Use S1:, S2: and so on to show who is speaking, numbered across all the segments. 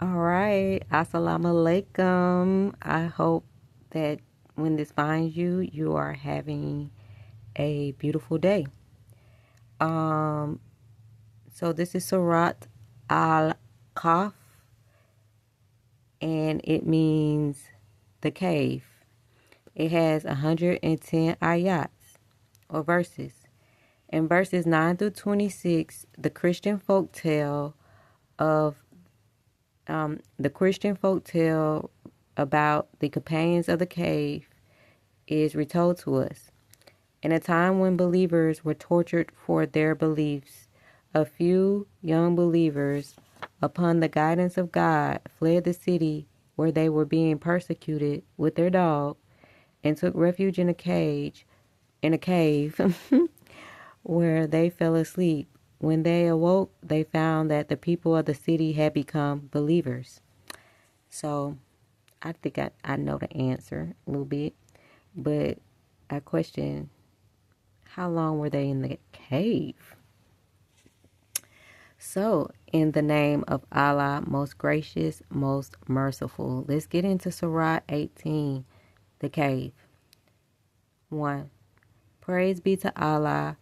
S1: All right. Assalamu alaikum. I hope that when this finds you, you are having a beautiful day. Um, so this is Surat al-Kahf, and it means the cave. It has 110 ayats or verses. In verses 9 through 26, of the Christian folk tale about the companions of the cave is retold to us. In a time when believers were tortured for their beliefs, a few young believers, upon the guidance of God, fled the city where they were being persecuted with their dog and took refuge in a cave where they fell asleep. When they awoke, they found that the people of the city had become believers. So I think I know the answer a little bit, but I question, how long were they in the cave? So, in the name of Allah, most gracious, most merciful, let's get into Surat 18, the cave. 1. Praise be to Allah,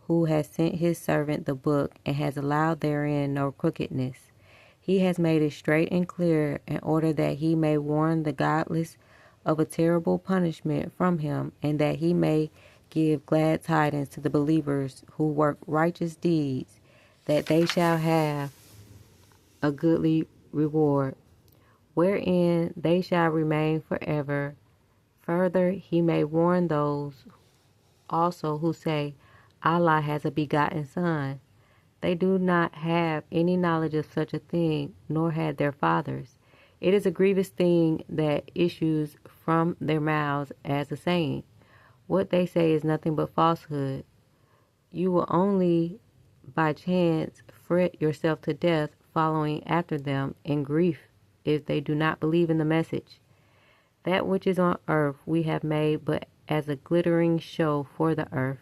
S1: who has sent his servant the book and has allowed therein no crookedness. He has made it straight and clear in order that he may warn the godless of a terrible punishment from him, and that he may give glad tidings to the believers who work righteous deeds, that they shall have a goodly reward, wherein they shall remain forever. Further, he may warn those also who say, Allah has a begotten son. They do not have any knowledge of such a thing, nor had their fathers. It is a grievous thing that issues from their mouths as a saying. What they say is nothing but falsehood. You will only by chance fret yourself to death following after them in grief if they do not believe in the message. That which is on earth we have made but as a glittering show for the earth,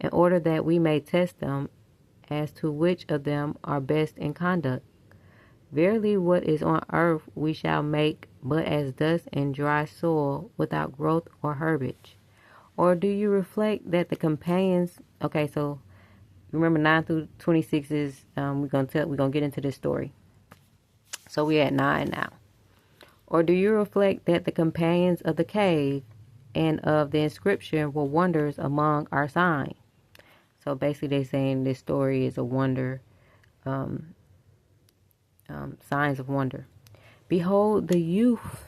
S1: in order that we may test them as to which of them are best in conduct. Verily, what is on earth we shall make but as dust and dry soil, without growth or herbage. Or do you reflect that the companions? Okay, so remember 9 through 26 is we're gonna get into this story. So we're at 9 now. Or do you reflect that the companions of the cave and of the inscription were wonders among our signs? So basically, they're saying this story is a wonder, signs of wonder. Behold, the youths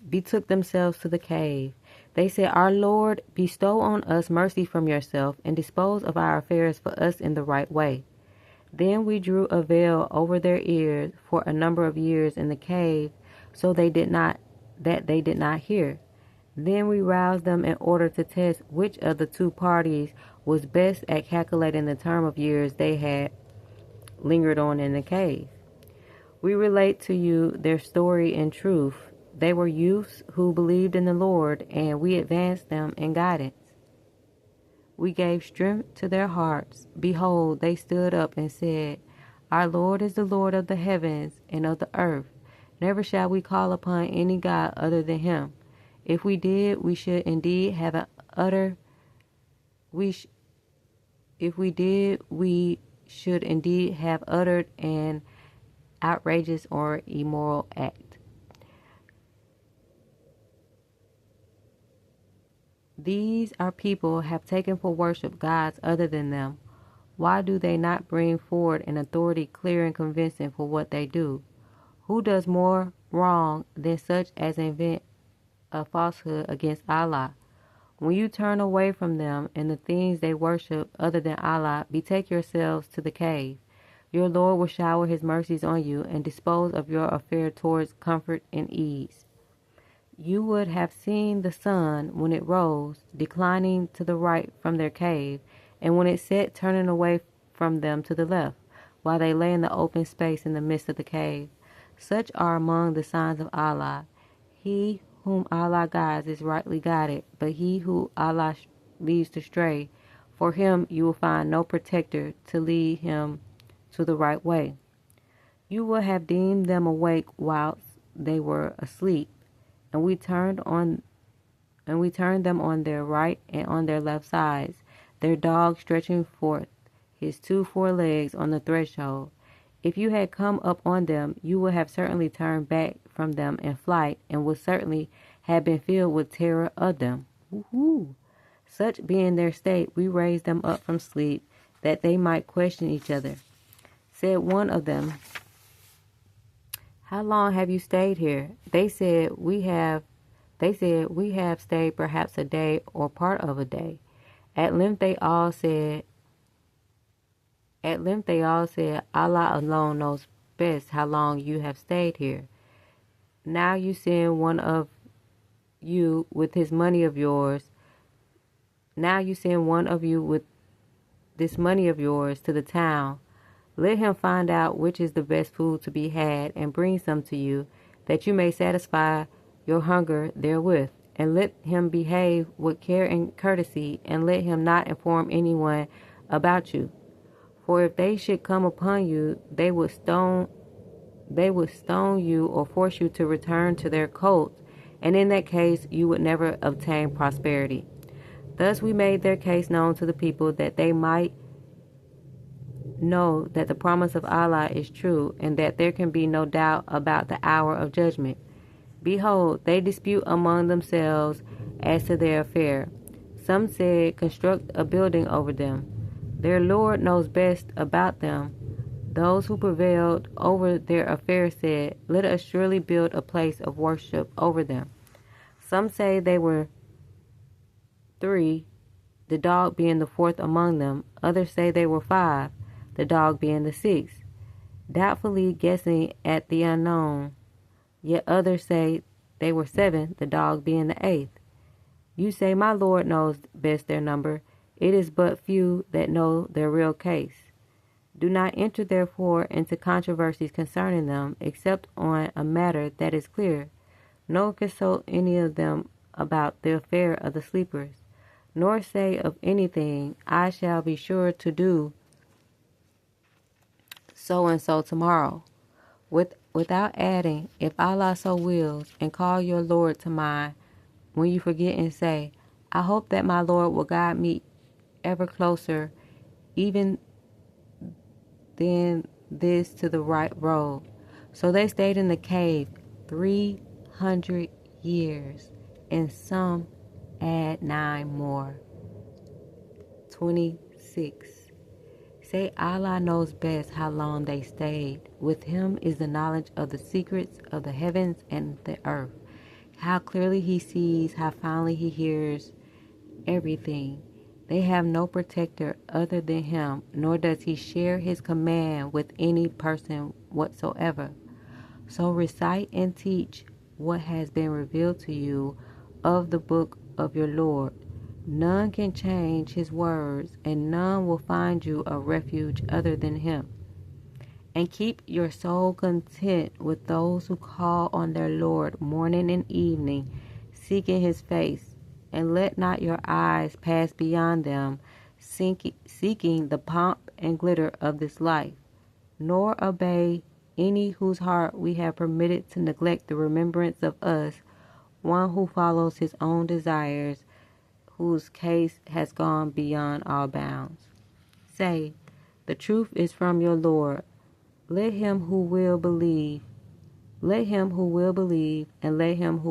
S1: betook themselves to the cave. They said, Our Lord, bestow on us mercy from yourself, and dispose of our affairs for us in the right way. Then we drew a veil over their ears for a number of years in the cave, so they did not hear. Then we roused them in order to test which of the two parties was best at calculating the term of years they had lingered on in the cave. We relate to you their story in truth. They were youths who believed in the Lord, and we advanced them in guidance. We gave strength to their hearts. Behold, they stood up and said, Our Lord is the Lord of the heavens and of the earth. Never shall we call upon any God other than him. If we did, we should indeed have an utter if we did, we should indeed have uttered an outrageous or immoral act. These our people have taken for worship gods other than them. Why do they not bring forward an authority clear and convincing for what they do? Who does more wrong than such as invent a falsehood against Allah? When you turn away from them and the things they worship other than Allah, betake yourselves to the cave. Your Lord will shower his mercies on you and dispose of your affair towards comfort and ease. You would have seen the sun, when it rose, declining to the right from their cave, and when it set, turning away from them to the left, while they lay in the open space in the midst of the cave. Such are among the signs of Allah. He whom Allah guides is rightly guided, but he who Allah leads astray, for him you will find no protector to lead him to the right way. You would have deemed them awake whilst they were asleep, and we turned them on their right and on their left sides, their dog stretching forth his 2 forelegs on the threshold. If you had come up on them, you would have certainly turned back from them in flight, and would certainly have been filled with terror of them. Woo-hoo. Such being their state, we raised them up from sleep, that they might question each other. Said one of them, "How long have you stayed here?" They said, "We have stayed perhaps a day or part of a day." At length they all said, "Allah alone knows best how long you have stayed here. Now you send one of you with this money of yours to the town. Let him find out which is the best food to be had, and bring some to you, that you may satisfy your hunger therewith. And let him behave with care and courtesy, and let him not inform anyone about you. For if they should come upon you, they would stone you or force you to return to their cults, and in that case you would never obtain prosperity." Thus we made their case known to the people, that they might know that the promise of Allah is true, and that there can be no doubt about the hour of judgment. Behold, they dispute among themselves as to their affair. Some said, "Construct a building over them. Their Lord knows best about them." Those who prevailed over their affair said, "Let us surely build a place of worship over them." Some say they were 3, the dog being the 4th among them. Others say they were 5, the dog being the 6th, doubtfully guessing at the unknown. Yet others say they were 7, the dog being the 8th. You say, "My Lord knows best their number. It is but few that know their real case." Do not enter therefore into controversies concerning them, except on a matter that is clear. Nor consult any of them about the affair of the sleepers, nor say of anything, "I shall be sure to do so and so tomorrow," without adding, "If Allah so wills," and call your Lord to mind when you forget, and say, "I hope that my Lord will guide me ever closer, even than this, to the right road." So they stayed in the cave 300 years, and some add 9 more. 26. Say, Allah knows best how long they stayed. With him is the knowledge of the secrets of the heavens and the earth. How clearly he sees, how finely he hears everything. They have no protector other than him, nor does he share his command with any person whatsoever. So recite and teach what has been revealed to you of the book of your Lord. None can change his words, and none will find you a refuge other than him. And keep your soul content with those who call on their Lord morning and evening, seeking his face, and let not your eyes pass beyond them, seeking the pomp and glitter of this life, nor obey any whose heart we have permitted to neglect the remembrance of us, one who follows his own desires, whose case has gone beyond all bounds. Say, "The truth is from your Lord. Let him who will believe, and let him who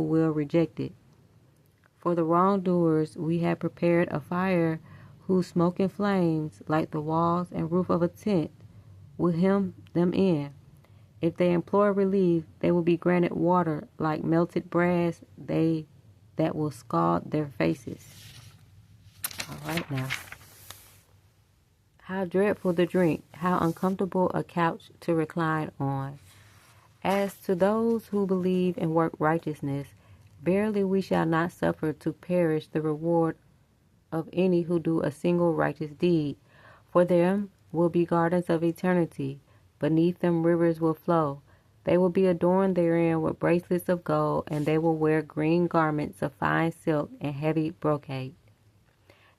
S1: will reject it. For the wrongdoers we have prepared a fire whose smoking flames, like the walls and roof of a tent, will hem them in. If they implore relief, they will be granted water like melted brass, that will scald their faces." All right now. How dreadful the drink, how uncomfortable a couch to recline on. As to those who believe and work righteousness, verily we shall not suffer to perish the reward of any who do a single righteous deed. For them will be gardens of eternity, beneath them rivers will flow. They will be adorned therein with bracelets of gold, and they will wear green garments of fine silk and heavy brocade.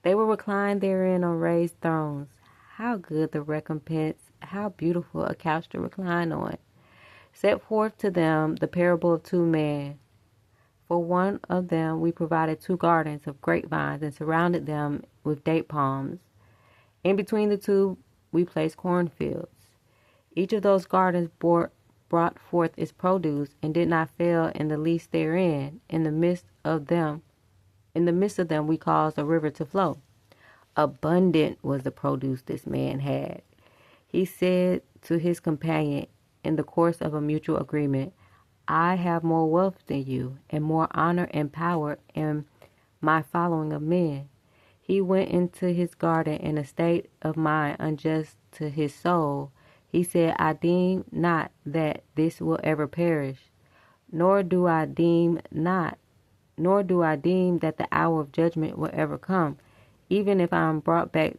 S1: They will recline therein on raised thrones. How good the recompense How beautiful a couch to recline on. Set forth to them the parable of two men. For one of them we provided 2 gardens of grapevines and surrounded them with date palms. In between the 2 we placed cornfields. Each of those gardens brought forth its produce and did not fail in the least therein. In the midst of them we caused a river to flow. Abundant was the produce this man had. He said to his companion in the course of a mutual agreement, I have more wealth than you, and more honor and power in my following of men. He went into his garden in a state of mind unjust to his soul. He said, I deem not that this will ever perish, nor do I deem that the hour of judgment will ever come. Even if I am brought back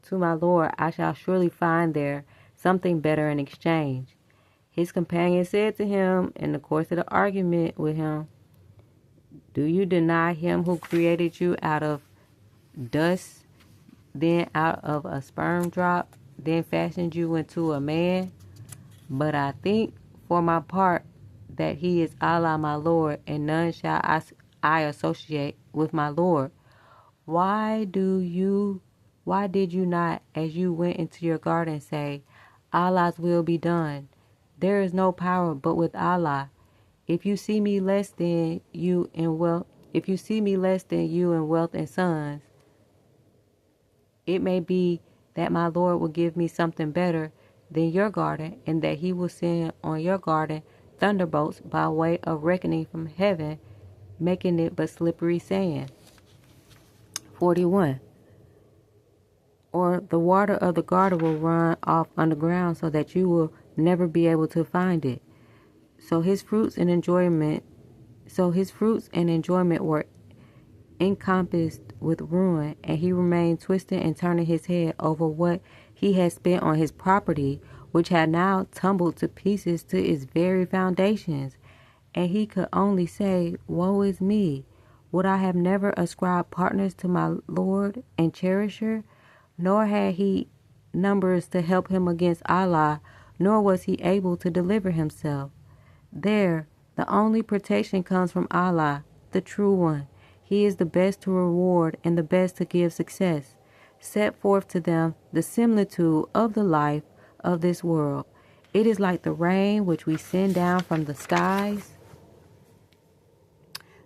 S1: to my Lord, I shall surely find there something better in exchange. His companion said to him in the course of the argument with him, do you deny him who created you out of dust, then out of a sperm drop, then fashioned you into a man? But I think for my part that he is Allah my Lord, and none shall I associate with my Lord. Why did you not, as you went into your garden, say, Allah's will be done? There is no power but with Allah. If you see me less than you in wealth and sons, it may be that my Lord will give me something better than your garden, and that he will send on your garden thunderbolts by way of reckoning from heaven, making it but slippery sand. 41. Or the water of the garden will run off underground so that you will never be able to find it. So his fruits and enjoyment were encompassed with ruin, and he remained twisting and turning his head over what he had spent on his property, which had now tumbled to pieces to its very foundations. And he could only say, woe is me! Would I have never ascribed partners to my Lord and cherisher? Nor had he numbers to help him against Allah, nor was he able to deliver himself. There, the only protection comes from Allah, the True One. He is the best to reward and the best to give success. Set forth to them the similitude of the life of this world. It is like the rain which we send down from the skies.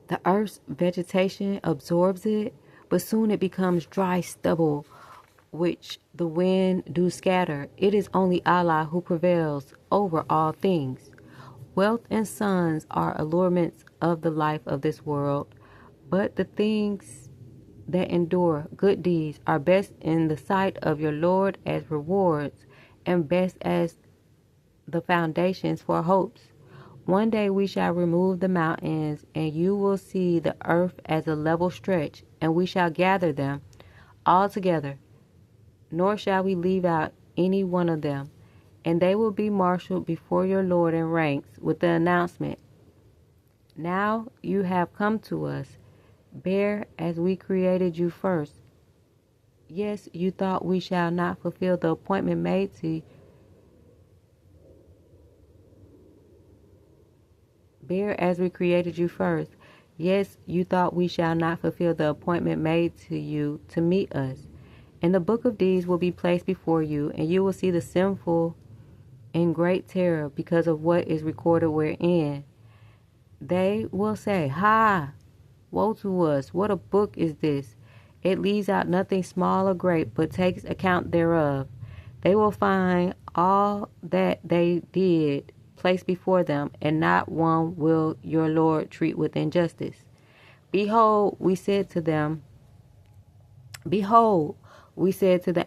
S1: The earth's vegetation absorbs it, but soon it becomes dry stubble, which the wind do scatter. It is only Allah who prevails over all things. Wealth and sons are allurements of the life of this world, but the things that endure, good deeds, are best in the sight of your Lord as rewards, and best as the foundations for hopes. One day we shall remove the mountains, and you will see the earth as a level stretch, and we shall gather them all together, nor shall we leave out any one of them. And they will be marshaled before your Lord in ranks with the announcement, now you have come to us. Bear as we created you first. Yes, you thought we shall not fulfill the appointment made to you. Bear as we created you first. Yes, you thought we shall not fulfill the appointment made to you to meet us. And the book of deeds will be placed before you, and you will see the sinful in great terror because of what is recorded wherein. They will say, ha! Woe to us! What a book is this! It leaves out nothing small or great, but takes account thereof. They will find all that they did placed before them, and not one will your Lord treat with injustice. Behold, we said to the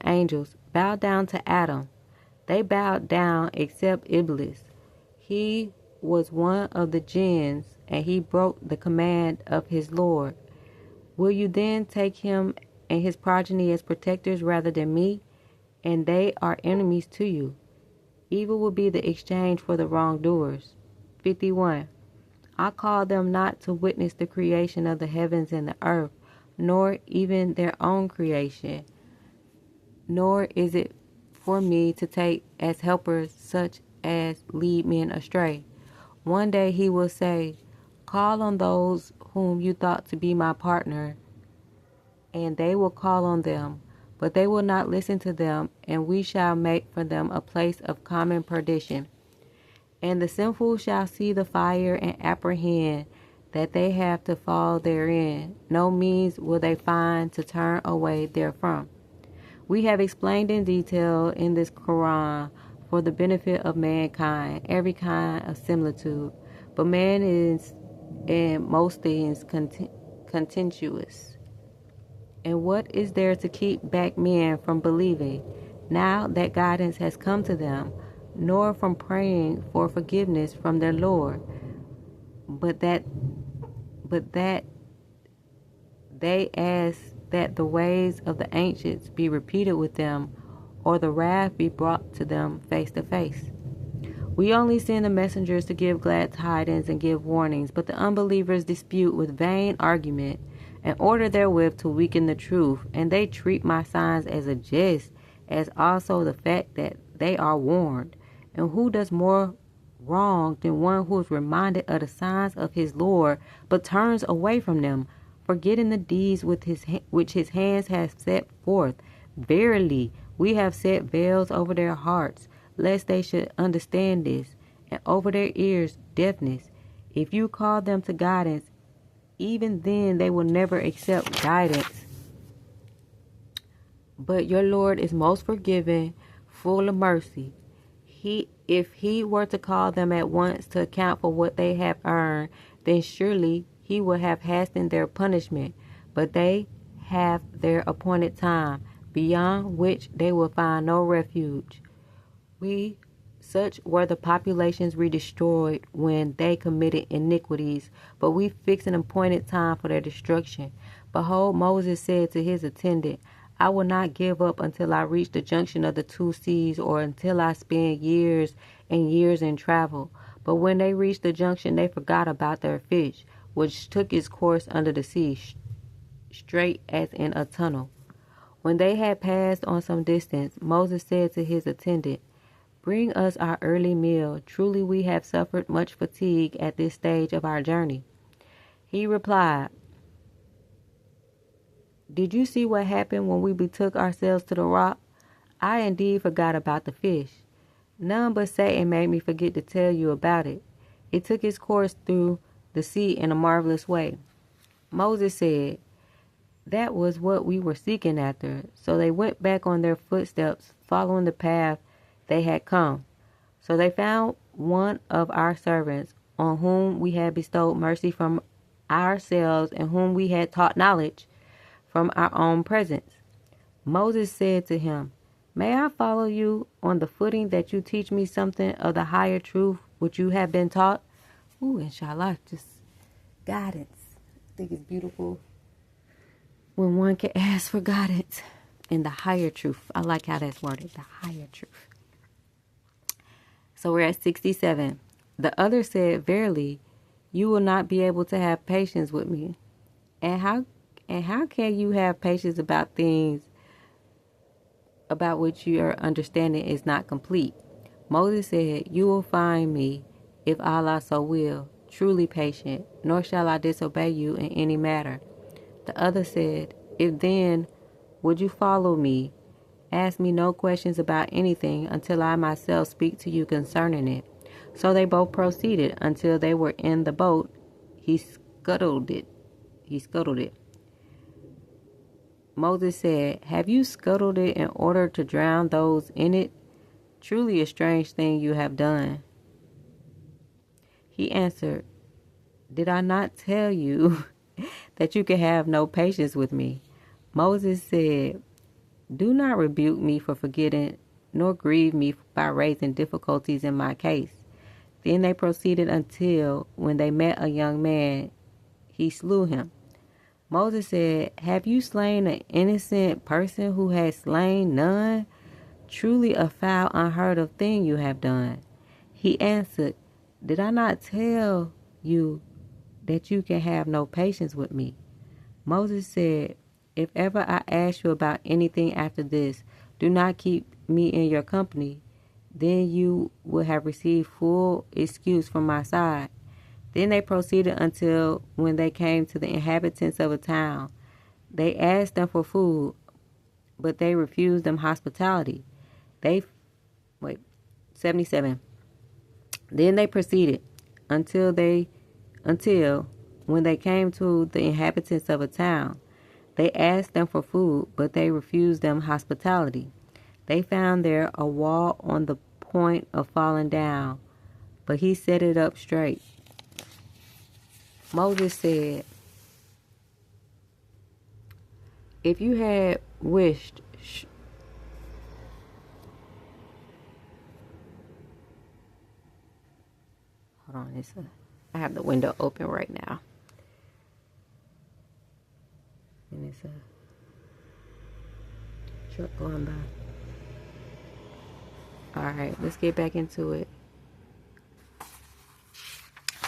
S1: angels, bow down to Adam. They bowed down except Iblis. He was one of the jinns, and he broke the command of his Lord. Will you then take him and his progeny as protectors rather than me? And they are enemies to you. Evil will be the exchange for the wrongdoers. 51. I call them not to witness the creation of the heavens and the earth, nor even their own creation. Nor is it for me to take as helpers such as lead men astray. One day he will say, call on those whom you thought to be my partner, and they will call on them, but they will not listen to them, and we shall make for them a place of common perdition. And the sinful shall see the fire and apprehend that they have to fall therein. No means will they find to turn away therefrom. We have explained in detail in this Quran for the benefit of mankind every kind of similitude, but man is in most things contentious. And what is there to keep back men from believing, now that guidance has come to them, nor from praying for forgiveness from their Lord, but that they ask that the ways of the ancients be repeated with them, or the wrath be brought to them face to face. We only send the messengers to give glad tidings and give warnings, but the unbelievers dispute with vain argument, and order therewith to weaken the truth, and they treat my signs as a jest, as also the fact that they are warned. And who does more wrong than one who is reminded of the signs of his Lord, but turns away from them, forgetting the deeds which his hands have set forth? Verily, we have set veils over their hearts, lest they should understand this, and over their ears deafness. If you call them to guidance, even then they will never accept guidance. But your Lord is most forgiving, full of mercy. If he were to call them at once to account for what they have earned, then surely he would have hastened their punishment. But they have their appointed time, beyond which they will find no refuge. Such were the populations we destroyed when they committed iniquities, but we fixed an appointed time for their destruction. Behold, Moses said to his attendant, I will not give up until I reach the junction of the two seas, or until I spend years and years in travel. But when they reached the junction, they forgot about their fish, which took its course under the sea, straight as in a tunnel. When they had passed on some distance, Moses said to his attendant, bring us our early meal. Truly we have suffered much fatigue at this stage of our journey. He replied, did you see what happened when we betook ourselves to the rock? I indeed forgot about the fish. None but Satan made me forget to tell you about it. It took its course through the sea in a marvelous way. Moses said, that was what we were seeking after. So they went back on their footsteps, following the path they had come. So they found one of our servants, on whom we had bestowed mercy from ourselves, and whom we had taught knowledge from our own presence. Moses said to him, may I follow you on the footing that you teach me something of the higher truth which you have been taught? Ooh, inshallah, just guidance. I think it's beautiful when one can ask for guidance in the higher truth. I like how that's worded, the higher truth. So we're at 67. The other said, verily, you will not be able to have patience with me. And how can you have patience about things about which your understanding is not complete? Moses said, you will find me, if Allah so will, truly patient, nor shall I disobey you in any matter. The other said, if then, would you follow me? Ask me no questions about anything until I myself speak to you concerning it. So they both proceeded until they were in the boat. He scuttled it. Moses said, have you scuttled it in order to drown those in it? Truly a strange thing you have done. He answered, did I not tell you that you can have no patience with me? Moses said, do not rebuke me for forgetting, nor grieve me by raising difficulties in my case. Then they proceeded until, when they met a young man, he slew him. Moses said, have you slain an innocent person who has slain none? Truly a foul, unheard of thing you have done. He answered, did I not tell you that you can have no patience with me? Moses said, if ever I ask you about anything after this, do not keep me in your company, then you will have received full excuse from my side. Then they proceeded until when they came to the inhabitants of a town. They asked them for food, but they refused them hospitality. They, 77. Then they proceeded until when they came to the inhabitants of a town. They asked them for food, but they refused them hospitality. They found there a wall on the point of falling down, but he set it up straight. Moses said, if you had wished, hold on, I have the window open right now. And it's a truck going by. Alright, let's get back into it.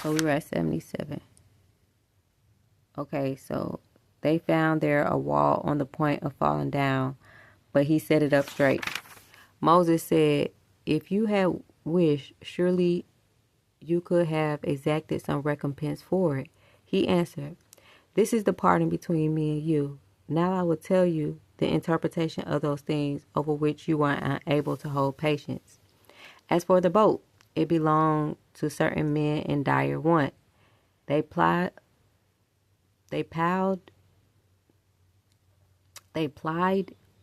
S1: So we were at 77. Okay, so they found there a wall on the point of falling down, but he set it up straight. Moses said, if you had wished, surely you could have exacted some recompense for it. He answered, this is the parting between me and you. Now I will tell you the interpretation of those things over which you were unable to hold patience. As for the boat, it belonged to certain men in dire want. They plied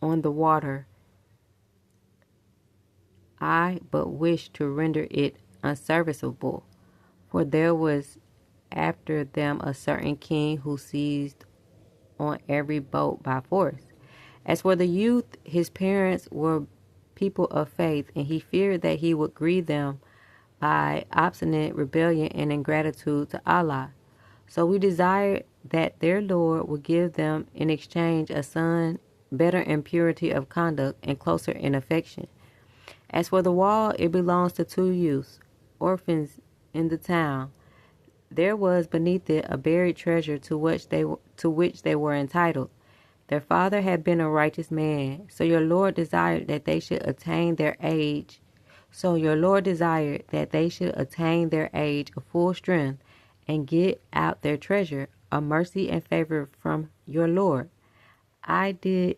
S1: on the water. I but wished to render it unserviceable, for there was after them a certain king who seized on every boat by force. As for the youth, his parents were people of faith, and he feared that he would grieve them by obstinate rebellion and ingratitude to Allah. So we desired that their Lord would give them in exchange a son better in purity of conduct and closer in affection. As for the wall, it belongs to two youths, orphans in the town. There was beneath it a buried treasure to which they were entitled. Their father had been a righteous man, so your Lord desired that they should attain their age. Of full strength and get out their treasure, a mercy and favor from your Lord. I did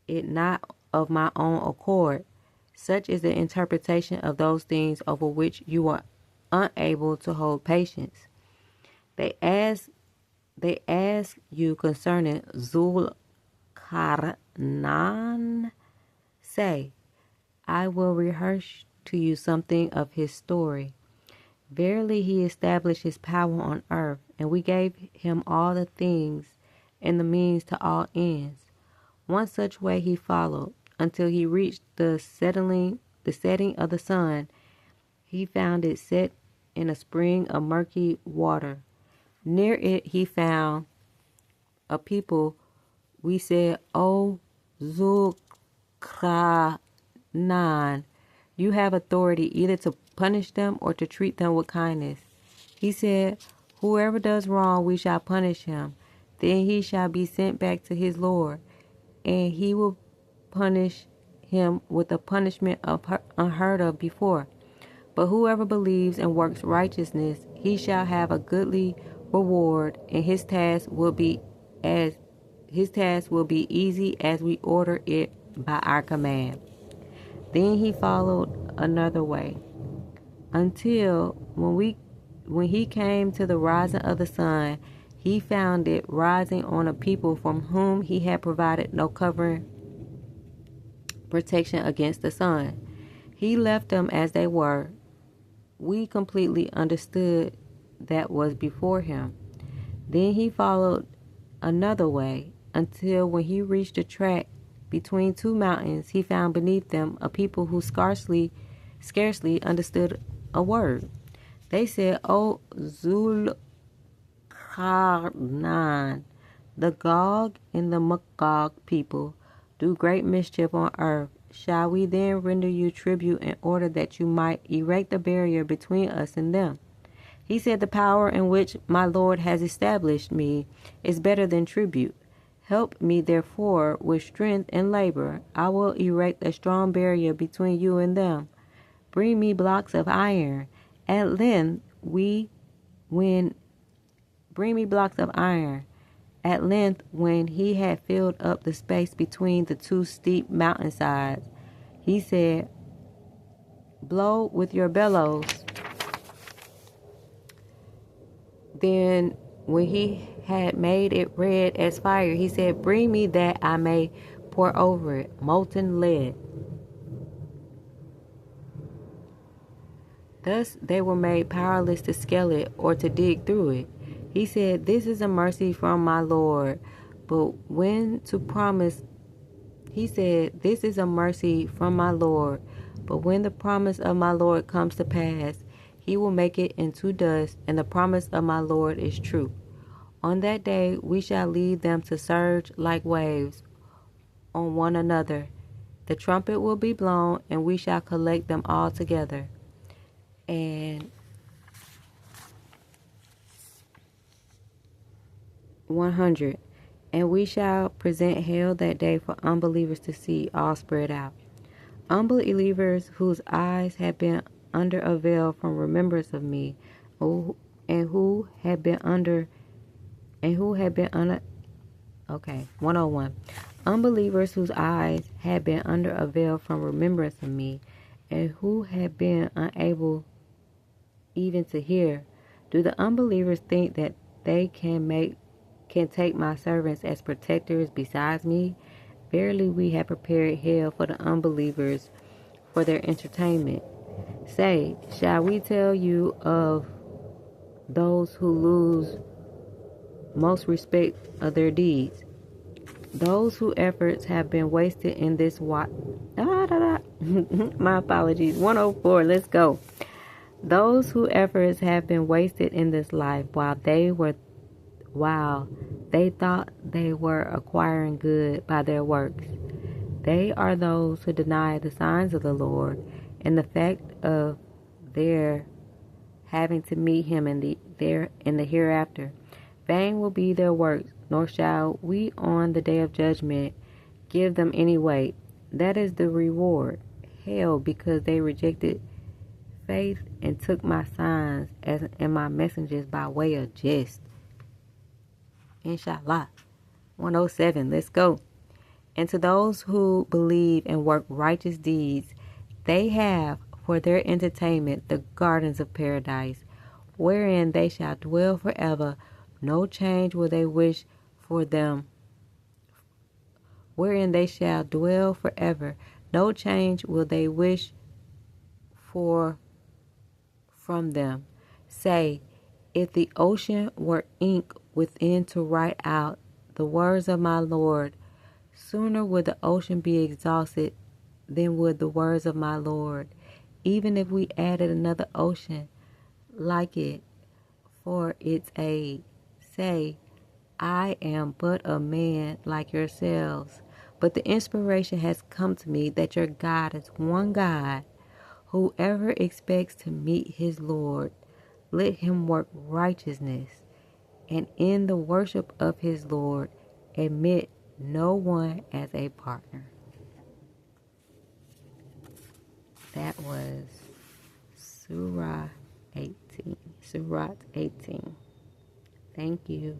S1: it not of my own accord. Such is the interpretation of those things over which you are unable to hold patience. They ask you concerning Zul-Qarnayn. Say, I will rehearse to you something of his story. Verily he established his power on earth, and we gave him all the things and the means to all ends. One such way he followed, until he reached the setting of the sun. He found it set in a spring of murky water. Near it he found a people. We said, O Zul-Qarnayn, you have authority either to punish them or to treat them with kindness. He said, whoever does wrong, we shall punish him. Then he shall be sent back to his Lord, and he will punish him with a punishment unheard of before. But whoever believes and works righteousness, he shall have a goodly reward, and his task will be easy as we order it by our command. Then he followed another way, until when he came to the rising of the sun, he found it rising on a people from whom he had provided no covering protection against the sun. He left them as they were. We completely understood that was before him. Then he followed another way, until when he reached a tract between two mountains, he found beneath them a people who scarcely understood a word. They said, O Zul-Qarnayn, the Gog and the Magog people do great mischief on earth. Shall we then render you tribute in order that you might erect a barrier between us and them? He said, the power in which my Lord has established me is better than tribute. Help me therefore with strength and labor. I will erect a strong barrier between you and them. Bring me blocks of iron. At length when bring me blocks of iron. At length, when he had filled up the space between the two steep mountainsides, he said, blow with your bellows. Then, when he had made it red as fire, he said, bring me that I may pour over it molten lead. Thus they were made powerless to scale it or to dig through it. He said, this is a mercy from my Lord. But when to promise, he said, this is a mercy from my Lord. But when the promise of my Lord comes to pass, he will make it into dust, and the promise of my Lord is true. On that day we shall lead them to surge like waves on one another. The trumpet will be blown, and we shall collect them all together. And 100. And we shall present hell that day for unbelievers to see, all spread out. Unbelievers whose eyes have been under a veil from remembrance of me, and who had been under. Okay, 101. Unbelievers whose eyes had been under a veil from remembrance of me, and who had been unable even to hear. Do the unbelievers think that they can take my servants as protectors besides me? Verily, we have prepared hell for the unbelievers for their entertainment. Say, shall we tell you of those who lose most respect of their deeds? Those whose efforts have been wasted in this My apologies. 104, let's go. Those whose efforts have been wasted in this life while they thought they were acquiring good by their works. They are those who deny the signs of the Lord and the fact of their having to meet him in the hereafter. Vain will be their works, nor shall we on the day of judgment give them any weight. That is the reward, hell, because they rejected faith and took my signs and my messengers by way of jest. Inshallah. 107, let's go. And to those who believe and work righteous deeds, they have for their entertainment the gardens of paradise, wherein they shall dwell forever. No change will they wish for them. Wherein they shall dwell forever. No change will they wish for from them. Say, if the ocean were ink within to write out the words of my Lord, sooner would the ocean be exhausted than would the words of my Lord, even if we added another ocean like it for its aid. Say, I am but a man like yourselves, but the inspiration has come to me that your God is one God. Whoever expects to meet his Lord, let him work righteousness, and in the worship of his Lord, admit no one as a partner. That was Surat 18. Thank you.